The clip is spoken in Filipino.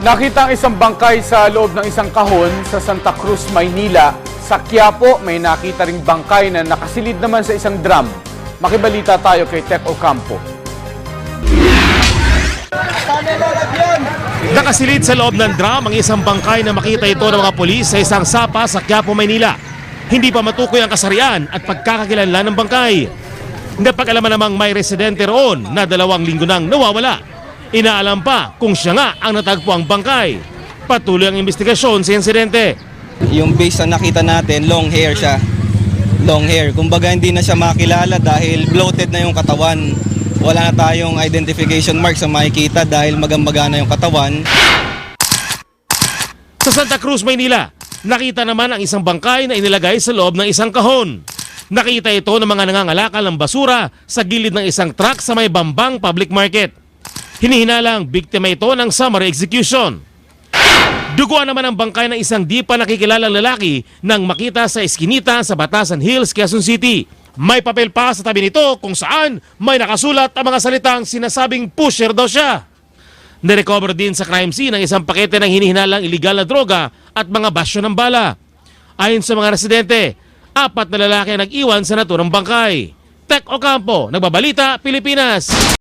Nakita ang isang bangkay sa loob ng isang kahon sa Santa Cruz, Maynila. Sa Quiapo, may nakita ring bangkay na nakasilid naman sa isang drum. Makibalita tayo kay Tech Ocampo. Nakasilid sa loob ng drum ang isang bangkay na makita ito ng mga pulis sa isang sapa sa Quiapo, Maynila. Hindi pa matukoy ang kasarian at pagkakakilanlan ng bangkay. Napag-alaman namang may residente roon na 2 linggo nang nawawala. Inaalam pa kung siya nga ang natagpo ang bangkay. Patuloy ang investigasyon sa insidente. Yung base na nakita natin, long hair siya. Long hair. Kumbaga hindi na siya makilala dahil bloated na yung katawan. Wala na tayong identification marks na makikita dahil magambagana yung katawan. Sa Santa Cruz, Maynila, nakita naman ang isang bangkay na inilagay sa loob ng isang kahon. Nakita ito ng mga nangangalakal ng basura sa gilid ng isang truck sa may Bambang Public Market. Hinihinalang biktima ito ng summary execution. Duguan naman ang bangkay ng isang di pa nakikilalang lalaki nang makita sa eskinita sa Batasan Hills, Quezon City. May papel pa sa tabi nito kung saan may nakasulat ang mga salitang sinasabing pusher daw siya. Nirecover din sa crime scene ang isang pakete ng hinihinalang iligal na droga at mga basyo ng bala. Ayon sa mga residente, 4 na lalaki ang nag-iwan sa naturang bangkay. Tech Ocampo, Nagbabalita, Pilipinas.